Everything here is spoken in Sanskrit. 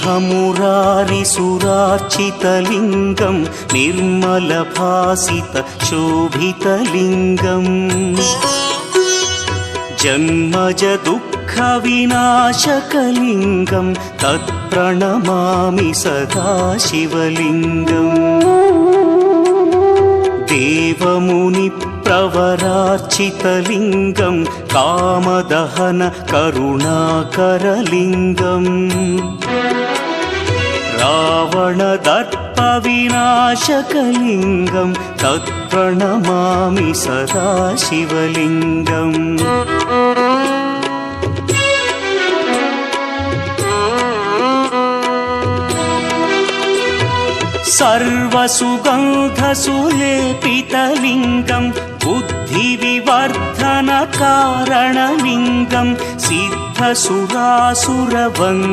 ब्रह्ममुरारिसुरार्चितलिङ्गं निर्मलभासितशोभितलिङ्गम् जन्मजदुःखविनाशकलिङ्गं तत्प्रणमामि सदा शिवलिङ्गम् देवमुनिप्रवरार्चितलिङ्गं कामदहन करुणाकरलिङ्गम् रावणदर्पविनाशकलिङ्गं तत्प्रणमामि सदा शिवलिङ्गम् सर्वसुगन्धसुलेपितलिङ्गं बुद्धिविवर्धनकारणलिङ्गं सिद्धसुरासुरवन्द्यलिङ्गम्